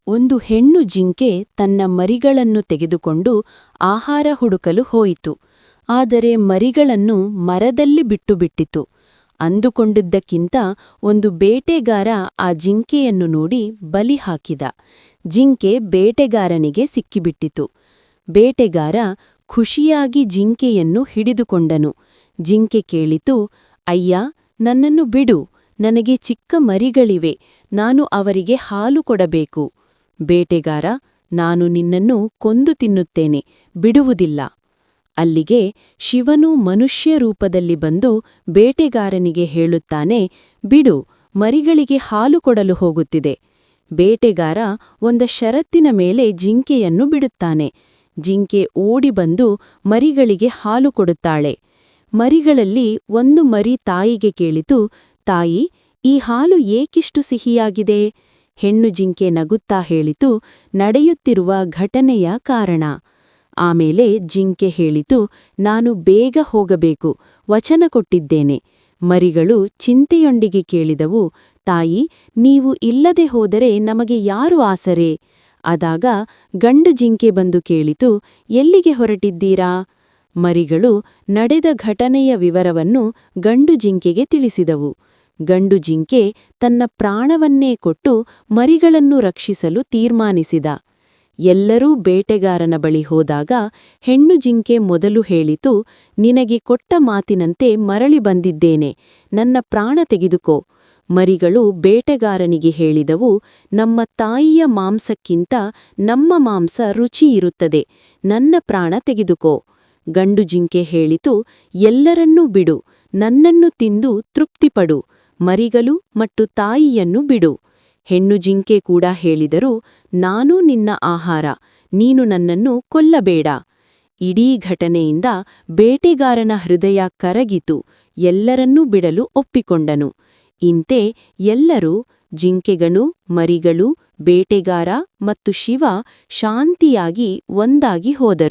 ಒಂದು ಹೆಣ್ಣು ಜಿಂಕೆ ತನ್ನ ಮರಿಗಳನ್ನು ತೆಗೆದುಕೊಂಡು ಆಹಾರ ಹುಡುಕಲು ಹೋಯಿತು. ಆದರೆ ಮರಿಗಳನ್ನು ಮರದಲ್ಲಿ ಬಿಟ್ಟುಬಿಟ್ಟಿತು. ಅಂದುಕೊಂಡಿದ್ದಕ್ಕಿಂತ ಒಂದು ಬೇಟೆಗಾರ ಆ ಜಿಂಕೆಯನ್ನು ನೋಡಿ ಬಲಿ ಹಾಕಿದ. ಜಿಂಕೆ ಬೇಟೆಗಾರನಿಗೆ ಸಿಕ್ಕಿಬಿಟ್ಟಿತು. ಬೇಟೆಗಾರ ಖುಷಿಯಾಗಿ ಜಿಂಕೆಯನ್ನು ಹಿಡಿದುಕೊಂಡನು. ಜಿಂಕೆ ಕೇಳಿತು, ಅಯ್ಯ, ನನ್ನನ್ನು ಬಿಡು, ನನಗೆ ಚಿಕ್ಕ ಮರಿಗಳಿವೆ, ನಾನು ಅವರಿಗೆ ಹಾಲು ಕೊಡಬೇಕು. ಬೇಟೆಗಾರ, ನಾನು ನಿನ್ನನ್ನು ಕೊಂದು ತಿನ್ನುತ್ತೇನೆ, ಬಿಡುವುದಿಲ್ಲ. ಅಲ್ಲಿಗೆ ಶಿವನು ಮನುಷ್ಯ ರೂಪದಲ್ಲಿ ಬಂದು ಬೇಟೆಗಾರನಿಗೆ ಹೇಳುತ್ತಾನೆ, ಬಿಡು, ಮರಿಗಳಿಗೆ ಹಾಲು ಕೊಡಲು ಹೋಗುತ್ತಿದೆ. ಬೇಟೆಗಾರ ಒಂದು ಷರತ್ತಿನ ಮೇಲೆ ಜಿಂಕೆಯನ್ನು ಬಿಡುತ್ತಾನೆ. ಜಿಂಕೆ ಓಡಿ ಬಂದು ಮರಿಗಳಿಗೆ ಹಾಲು ಕೊಡುತ್ತಾಳೆ. ಮರಿಗಳಲ್ಲಿ ಒಂದು ಮರಿ ತಾಯಿಗೆ ಕೇಳಿತು, ತಾಯಿ, ಈ ಹಾಲು ಏಕಿಷ್ಟು ಸಿಹಿಯಾಗಿದೆ? ಹೆಣ್ಣು ಜಿಂಕೆ ನಗುತ್ತಾ ಹೇಳಿತು, ನಡೆಯುತ್ತಿರುವ ಘಟನೆಯ ಕಾರಣ. ಆಮೇಲೆ ಜಿಂಕೆ ಹೇಳಿತು, ನಾನು ಬೇಗ ಹೋಗಬೇಕು, ವಚನ ಕೊಟ್ಟಿದ್ದೇನೆ. ಮರಿಗಳು ಚಿಂತೆಯೊಂದಿಗೆ ಕೇಳಿದವು, ತಾಯಿ, ನೀವು ಇಲ್ಲದೆ ಹೋದರೆ ನಮಗೆ ಯಾರು ಆಸರೆ? ಆದಾಗ ಗಂಡು ಜಿಂಕೆ ಬಂದು ಕೇಳಿತು, ಎಲ್ಲಿಗೆ ಹೊರಟಿದ್ದೀರಾ? ಮರಿಗಳು ನಡೆದ ಘಟನೆಯ ವಿವರವನ್ನು ಗಂಡು ಜಿಂಕೆಗೆ ತಿಳಿಸಿದವು. ಗಂಡು ಜಿಂಕೆ ತನ್ನ ಪ್ರಾಣವನ್ನೇ ಕೊಟ್ಟು ಮರಿಗಳನ್ನು ರಕ್ಷಿಸಲು ತೀರ್ಮಾನಿಸಿದ. ಎಲ್ಲರೂ ಬೇಟೆಗಾರನ ಬಳಿ ಹೋದಾಗ ಹೆಣ್ಣು ಜಿಂಕೆ ಮೊದಲು ಹೇಳಿತು, ನಿನಗೆ ಕೊಟ್ಟ ಮಾತಿನಂತೆ ಮರಳಿ ಬಂದಿದ್ದೇನೆ, ನನ್ನ ಪ್ರಾಣ ತೆಗೆದುಕೋ. ಮರಿಗಳು ಬೇಟೆಗಾರನಿಗೆ ಹೇಳಿದವು, ನಮ್ಮ ತಾಯಿಯ ಮಾಂಸಕ್ಕಿಂತ ನಮ್ಮ ಮಾಂಸ ರುಚಿಯಿರುತ್ತದೆ, ನನ್ನ ಪ್ರಾಣ ತೆಗೆದುಕೋ. ಗಂಡು ಜಿಂಕೆ ಹೇಳಿತು, ಎಲ್ಲರನ್ನೂ ಬಿಡು, ನನ್ನನ್ನು ತಿಂದು ತೃಪ್ತಿಪಡು, ಮರಿಗಳು ಮತ್ತು ತಾಯಿಯನ್ನು ಬಿಡು. ಹೆಣ್ಣು ಜಿಂಕೆ ಕೂಡ ಹೇಳಿದರು, ನಾನೂ ನಿನ್ನ ಆಹಾರ, ನೀನು ನನ್ನನ್ನು ಕೊಲ್ಲಬೇಡ. ಇಡೀ ಘಟನೆಯಿಂದ ಬೇಟೆಗಾರನ ಹೃದಯ ಕರಗಿತು, ಎಲ್ಲರನ್ನೂ ಬಿಡಲು ಒಪ್ಪಿಕೊಂಡನು. ಇಂತೆ ಎಲ್ಲರೂ, ಜಿಂಕೆಗಳು, ಮರಿಗಳು, ಬೇಟೆಗಾರ ಮತ್ತು ಶಿವ ಶಾಂತಿಯಾಗಿ ಒಂದಾಗಿ ಹೋದರು.